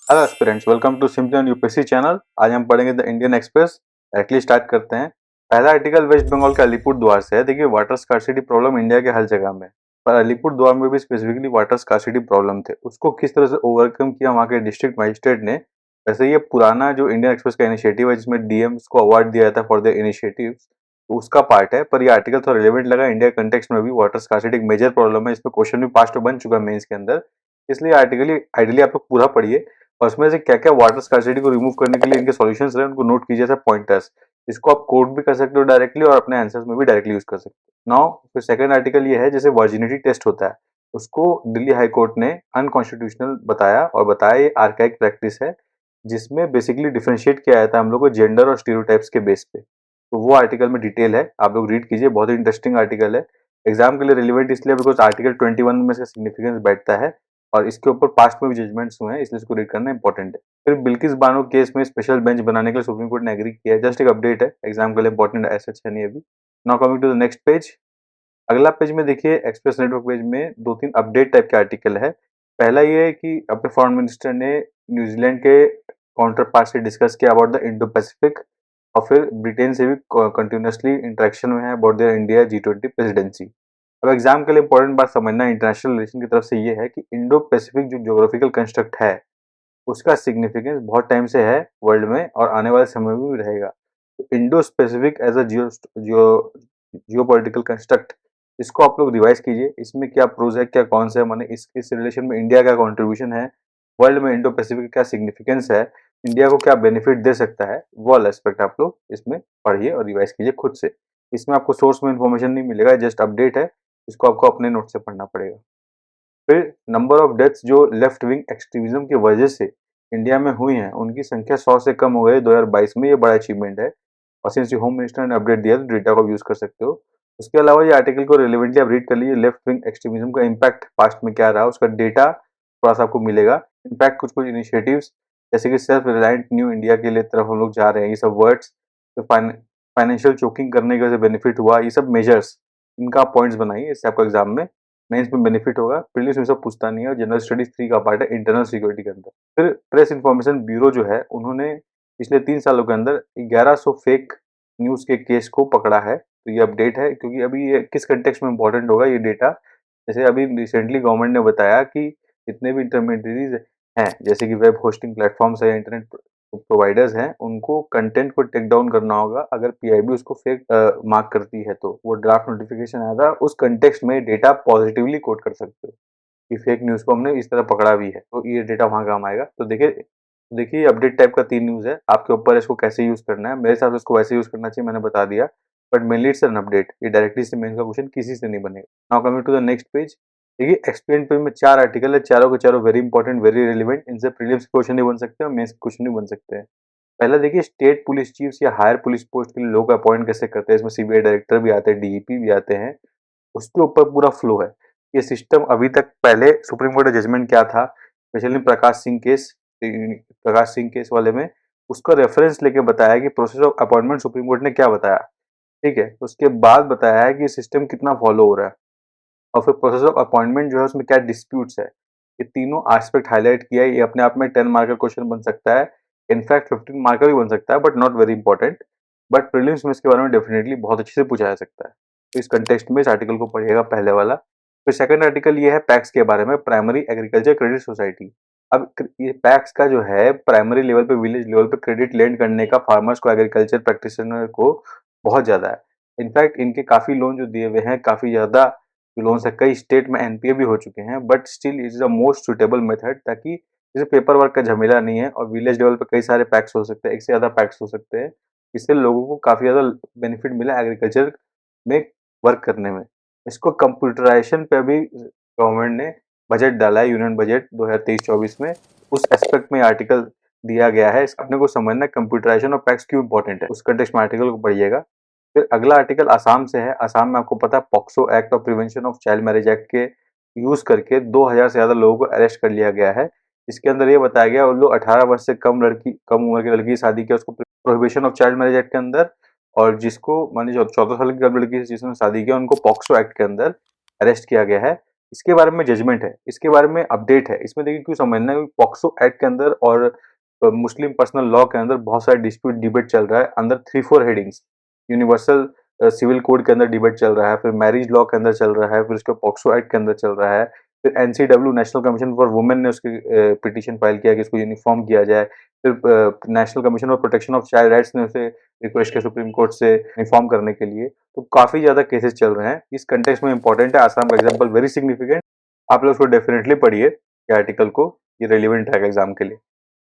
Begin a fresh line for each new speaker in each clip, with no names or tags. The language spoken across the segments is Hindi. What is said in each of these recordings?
Hello aspirants, welcome to simply on UPSC channel. आज हम पढ़ेंगे the Indian Express. Directly start करते हैं। पहला आर्टिकल वेस्ट बंगाल के अलीपुर द्वार से है। देखिए, वाटर स्कार्सिटी प्रॉब्लम इंडिया के हर जगह में, पर अलीपुर द्वार में भी स्पेसिफिकली वाटर स्कार्सिटी प्रॉब्लम थे। उसको किस तरह से ओवरकम किया वहाँ के डिस्ट्रिक्ट मजिस्ट्रेट ने। वैसे ये पुराना जो इंडियन एक्सप्रेस का इनिशिएटिव है, जिसमें डीएम्स को अवार्ड दिया था फॉर द इनिशिएटिव, तो उसका पार्ट है। पर ये आर्टिकल थोड़ा रिलेवेंट लगा। इंडिया कंटेक्स्ट में भी वाटर स्कार्सिटी एक मेजर प्रॉब्लम है। इस पर क्वेश्चन भी पास्ट में बन चुका है मेंस के अंदर। इसलिए आर्टिकल आइडियली आप लोग पूरा पढ़िए और उसमें से क्या क्या वाटर स्कार्सिटी को रिमूव करने के लिए इनके सॉल्यूशंस रहे उनको नोट कीजिए एज पॉइंटर्स। इसको आप कोड भी कर सकते हो डायरेक्टली और अपने आंसर्स में भी डायरेक्टली यूज कर सकते हो। नाउ फिर सेकंड आर्टिकल ये है, जैसे वर्जिनिटी टेस्ट होता है, उसको दिल्ली हाई कोर्ट ने अनकॉन्स्टिट्यूशनल बताया और बताया ये आर्काइक प्रैक्टिस है, जिसमें बेसिकली डिफरेंशिएट किया जाता है हम लोग को जेंडर और स्टीरियोटाइप्स के बेस पे। तो वो आर्टिकल में डिटेल है, आप लोग रीड कीजिए। बहुत ही इंटरेस्टिंग आर्टिकल है। एग्जाम के लिए रिलेवेंट इसलिए बिकॉज आर्टिकल 21 में इसका सिग्निफिकेंस बैठता है और इसके ऊपर पास्ट में भी जजमेंट्स हुए हैं, इसलिए इसको रीड करना इंपॉर्टेंट है। फिर बिल्किस बानो केस में स्पेशल बेंच बनाने के लिए सुप्रीम कोर्ट ने एग्री किया है। जस्ट एक अपडेट है, एग्जाम के लिए इंपॉर्टेंट ऐसा है नहीं अभी। Now coming to the next page. अगला पेज में देखिए, एक्सप्रेस नेटवर्क पेज में दो तीन अपडेट टाइप के आर्टिकल है। पहला ये है कि अपने फॉरेन मिनिस्टर ने न्यूजीलैंड के काउंटर पार्ट से डिस्कस किया अबाउट द इंडो पैसिफिक, और फिर ब्रिटेन से भी कंटिन्यूसली इंटरेक्शन में है about the India G20 presidency. अब एग्जाम के लिए इंपॉर्टेंट बात समझना इंटरनेशनल रिलेशन की तरफ से ये है कि इंडो पैसिफिक जो ज्योग्राफिकल कंस्ट्रक्ट है, उसका सिग्निफिकेंस बहुत टाइम से है वर्ल्ड में और आने वाले समय में भी रहेगा। तो Indo specific as a geopolitical construct, इसको आप लोग रिवाइज कीजिए। इसमें क्या प्रोज है, क्या कॉन्स है, माने इस रिलेशन में इंडिया का कंट्रीब्यूशन है, वर्ल्ड में इंडो पैसिफिक क्या सिग्निफिकेंस है, इंडिया को क्या बेनिफिट दे सकता है, वो वाला एस्पेक्ट आप लोग इसमें पढ़िए और रिवाइज कीजिए खुद से। इसमें आपको सोर्स में इंफॉर्मेशन नहीं मिलेगा, जस्ट अपडेट है, इसको आपको अपने नोट से पढ़ना पड़ेगा। फिर नंबर ऑफ डेथ्स जो लेफ्ट विंग एक्सट्रीमिज्म की वजह से इंडिया में हुई हैं, उनकी संख्या 100 से कम हो गई 2022 में। ये बड़ा अचीवमेंट है और सिंस होम मिनिस्टर ने अपडेट दिया तो डेटा को यूज कर सकते हो। उसके अलावा ये आर्टिकल को रिलेवेंटली आप रीड कर लीजिए। लेफ्ट विंग एक्सट्रीमिज्म का इम्पैक्ट पास्ट में क्या रहा, उसका डेटा थोड़ा सा आपको मिलेगा। इनफैक्ट कुछ कुछ इनिशिएटिव्स जैसे कि सेल्फ रिलायंट न्यू इंडिया के लिए तरफ हम लोग जा रहे हैं, ये सब वर्ड्स, तो फाइनेंशियल चोकिंग करने की वजह से बेनिफिट हुआ, ये सब मेजर्स, इनका पॉइंट्स बनाइए। इससे आपको एग्जाम में मेंस में बेनिफिट होगा। प्रीलिम्स में सब पूछता नहीं है और जनरल स्टडीज 3 का पार्ट है इंटरनल सिक्योरिटी के अंदर। फिर प्रेस इंफॉर्मेशन ब्यूरो जो है, उन्होंने पिछले 3 सालों के अंदर 1100 फेक न्यूज के केस को पकड़ा है। तो ये अपडेट है, क्योंकि अभी ये किस कंटेक्स्ट में इंपॉर्टेंट होगा ये डेटा। जैसे अभी रिसेंटली गवर्नमेंट ने बताया कि जितने भी इंटरमीडियरीज हैं, जैसे कि वेब होस्टिंग प्लेटफॉर्म्स है, इंटरनेट प्रोवाइडर्स हैं, उनको कंटेंट को टेक डाउन करना होगा। अगर पीआईबी उसको फेक मार्क करती है तो वो ड्राफ्ट नोटिफिकेशन आएगा, उस कंटेक्स्ट में डेटा पॉजिटिवली कोट कर सकते हो कि फेक न्यूज को हमने इस तरह पकड़ा भी है, तो ये डेटा वहां काम आएगा। तो देखिए अपडेट टाइप का 3 न्यूज है, आपके ऊपर इसको कैसे यूज करना है। मेरे हिसाब से इसको वैसे यूज करना चाहिए, मैंने बता दिया। But mainly it's an update, ये डायरेक्टली से मेंस का क्वेश्चन किसी से नहीं बनेगा। Now coming to the next page. देखिए, एक्सप्लेन पेज में 4 आर्टिकल है, चारों के चारों वेरी इंपॉर्टेंट, वेरी रिलेवेंट। इनसे प्रीलिम्स क्वेश्चन नहीं बन सकते और मेंस क्वेश्चन नहीं बन सकते हैं। पहला देखिए, स्टेट पुलिस चीफ्स या हायर पुलिस पोस्ट के लिए लोग अपॉइंट कैसे करते हैं। इसमें सीबीआई डायरेक्टर भी आते हैं, डीजीपी भी आते हैं, उसके ऊपर पूरा फ्लो है। ये सिस्टम अभी तक, पहले सुप्रीम कोर्ट का जजमेंट क्या था, स्पेशली प्रकाश सिंह केस वाले में, उसका रेफरेंस लेके बताया कि process of appointment supreme court ने क्या बताया। ठीक है, उसके बाद बताया है कि सिस्टम कितना फॉलो हो रहा है और फिर प्रोसेस ऑफ अपॉइंटमेंट जो है उसमें क्या डिस्प्यूट्स है। ये तीनों एस्पेक्ट हाईलाइट किया है। ये अपने आप में 10 मार्कर क्वेश्चन बन सकता है, इनफैक्ट 15 मार्कर भी बन सकता है, but not very important. But prelims में इसके बारे में डेफिनेटली बहुत अच्छे से पूछा जा सकता है। तो इस कंटेक्स्ट में इस आर्टिकल को पढ़िएगा, पहले वाला। फिर सेकंड आर्टिकल ये है पैक्स के बारे में, प्राइमरी एग्रीकल्चर क्रेडिट सोसाइटी। अब ये पैक्स का जो है, प्राइमरी लेवल पे, विलेज लेवल पे क्रेडिट लेंड करने का फार्मर्स को, एग्रीकल्चर प्रैक्टिशनर को बहुत ज्यादा है। इनफैक्ट इनके काफी लोन जो दिए हुए हैं, काफी ज्यादा लोन्स है, कई स्टेट में एनपीए भी हो चुके हैं, but still it is the most suitable method, ताकि जैसे पेपर वर्क का झमेला नहीं है और विलेज लेवल पे कई सारे पैक्स हो सकते हैं, एक से ज्यादा पैक्स हो सकते हैं। इससे लोगों को काफी ज्यादा बेनिफिट मिला एग्रीकल्चर में वर्क करने में। इसको कंप्यूटराइजेशन पे भी गवर्नमेंट ने बजट डाला है, यूनियन बजट 2023-24 में। उस एस्पेक्ट में आर्टिकल दिया गया है। अपने को समझना कंप्यूटराइजेशन और पैक्स क्यों इंपॉर्टेंट है, उस कंटेक्स्ट में आर्टिकल को पढ़िएगा। फिर अगला आर्टिकल असम से है। असम में आपको पता है पॉक्सो एक्ट और prevention of child marriage act के यूज करके 2000 से ज्यादा लोगों को अरेस्ट कर लिया गया है। इसके अंदर ये बताया गया उन लोग 18 वर्ष से कम उम्र की लड़की की शादी किया, उसको prohibition of child marriage act के अंदर, और जिसको मानी 14 साल की कम लड़की से जिसने शादी किया उनको पॉक्सो एक्ट के अंदर अरेस्ट किया गया है। इसके बारे में जजमेंट है, इसके बारे में अपडेट है। इसमें देखिए क्यों समझना है, पॉक्सो एक्ट के अंदर और मुस्लिम पर्सनल लॉ के अंदर बहुत सारे डिस्प्यूट डिबेट चल रहा है अंदर 3-4 हेडिंग्स। यूनिवर्सल सिविल कोड के अंदर डिबेट चल रहा है, फिर मैरिज लॉ के अंदर चल रहा है, फिर उसके पॉक्सो एक्ट के अंदर चल रहा है, फिर NCW national commission for women ने उसकी पिटीशन फाइल किया कि इसको यूनिफॉर्म किया जाए। फिर national commission of protection of child rights ने उसे रिक्वेस्ट किया सुप्रीम कोर्ट से यूनिफॉर्म करने के लिए। तो काफी ज्यादा केसेस चल रहे हैं। इस कंटेक्स्ट में इंपॉर्टेंट है आसाम का एग्जाम्पल, वेरी सिग्निफिकेंट। आप लोग उसको डेफिनेटली पढ़िए ये आर्टिकल को, ये रेलिवेंट है एग्जाम के लिए।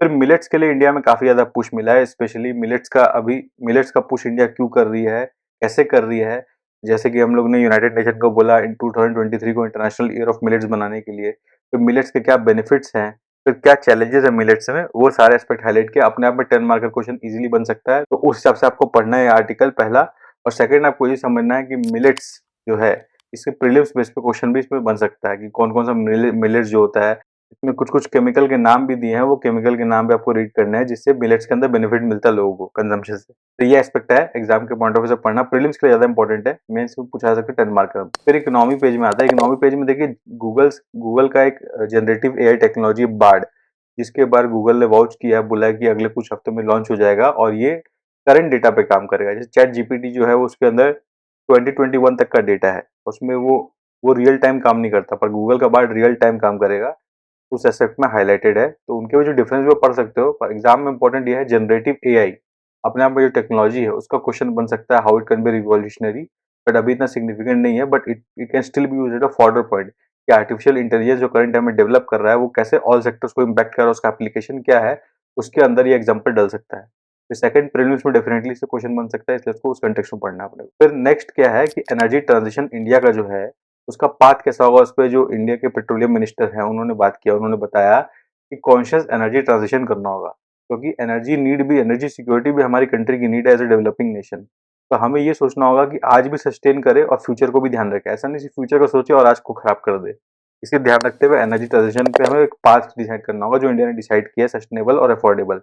फिर मिलेट्स के लिए इंडिया में काफी ज्यादा पुश मिला है, स्पेशली मिलेट्स का पुश इंडिया क्यों कर रही है, कैसे कर रही है। जैसे कि हम लोग ने यूनाइटेड नेशन को बोला इन 2023 को इंटरनेशनल ईयर ऑफ मिलेट्स बनाने के लिए, तो मिलेट्स के क्या बेनिफिट्स हैं, फिर क्या चैलेंजेस है मिलेट्स में, वो सारे एस्पेक्ट हाईलाइट किया। अपने आप में 10 मार्क का क्वेश्चन इजीली बन सकता है, तो उस हिसाब से आपको पढ़ना है आर्टिकल पहला। और सेकंड आपको ये समझना है कि मिलेट्स जो है इसके प्रीलिम्स बेस पे क्वेश्चन भी इसमें बन सकता है कि कौन कौन सा मिलेट्स जो होता है। इसमें कुछ कुछ केमिकल के नाम भी दिए हैं, वो केमिकल के नाम भी आपको रीड करना है जिससे मिलेट्स के अंदर बेनिफिट मिलता है लोगों को कंजम्पशन से। तो ये एस्पेक्ट है एग्जाम के पॉइंट ऑफ व्यू से पढ़ना, प्रीलिम्स के लिए ज्यादा इंपॉर्टेंट है, मेंस में पूछा जा सकता है 10 मार्क का। फिर इकोनॉमी पेज में आता है, इकोनॉमी पेज में देखिए गूगल का एक जनरेटिव एआई टेक्नोलॉजी बार्ड, जिसके बारे गूगल ने वाउच किया, बोला कि अगले कुछ हफ्तों में लॉन्च हो जाएगा और ये करंट डेटा पे काम करेगा। जैसे चैट जीपीटी जो है वो उसके अंदर 2021 तक का डेटा है, उसमें वो रियल टाइम काम नहीं करता, पर गूगल का बार्ड रियल टाइम काम करेगा। उस एस्पेक्ट में हाईलाइटेड है, तो उनके भी जो डिफरेंस वो पढ़ सकते हो। पर एग्जाम में इंपॉर्टेंट ये है जनरेटिव एआई अपने आप में जो टेक्नोलॉजी है उसका क्वेश्चन बन सकता है, how it can be revolutionary, but अभी इतना सिग्निफिकेंट नहीं है, but it can still be used at a further point कि आर्टिफिशियल इंटेलिजेंस जो करंट टाइम में डेवलप कर रहा है वो कैसे ऑल सेक्टर्स को इम्पैक्ट कर रहा है, उसका एप्लीकेशन क्या है, उसके अंदर ये एग्जाम्पल डल सकता है। फिर सेकंड प्रीलिम्स में डेफिनेटली इससे क्वेश्चन बन सकता है, इसलिए उसको उस कंटेक्स्ट में पढ़ना पड़ेगा। फिर नेक्स्ट क्या है कि एनर्जी ट्रांजिशन इंडिया का जो है उसका पाथ कैसा होगा, उस पर जो इंडिया के पेट्रोलियम मिनिस्टर हैं उन्होंने बात किया, उन्होंने बताया कि कॉन्शियस एनर्जी ट्रांजिशन करना होगा, क्योंकि एनर्जी सिक्योरिटी भी हमारी कंट्री की नीड है एज ए डेवलपिंग नेशन। तो हमें ये सोचना होगा कि आज भी सस्टेन करे और फ्यूचर को भी ध्यान रखे, ऐसा नहीं सिर्फ फ्यूचर को सोचे और आज को खराब कर दे। इसे ध्यान रखते हुए एनर्जी ट्रांजिशन पे हमें एक पाथ डिसाइड करना होगा जो इंडिया ने डिसाइड किया है, सस्टेनेबल और अफोर्डेबल।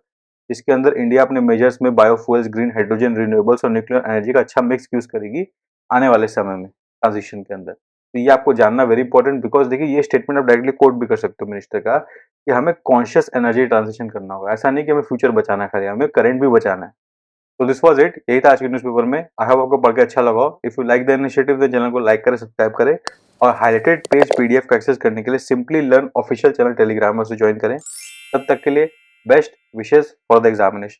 इसके अंदर इंडिया अपने मेजर्स में बायोफ्यूल्स, ग्रीन हाइड्रोजन, रिन्यूएबल्स और न्यूक्लियर एनर्जी का अच्छा मिक्स यूज करेगी आने वाले समय में ट्रांजिशन के अंदर। तो ये आपको जानना वेरी इंपॉर्टेंट, बिकॉज देखिए ये स्टेटमेंट आप डायरेक्टली कोट भी कर सकते हो मिनिस्टर का कि हमें कॉन्शियस एनर्जी ट्रांजिशन करना होगा। ऐसा नहीं कि हमें फ्यूचर बचाना है, खाली हमें करंट भी बचाना है। तो दिस वाज इट, यही था आज के न्यूज़पेपर में। आई होप आपको पढ़ के अच्छा लगा हो। If you like the initiative तो चैनल को लाइक करें, सब्सक्राइब करें, और हाईलाइटेड पेज पीडीएफ का एक्सेस करने के लिए simply learn official channel Telegram में उसे ज्वाइन करें। तब तक के लिए best wishes for the examination.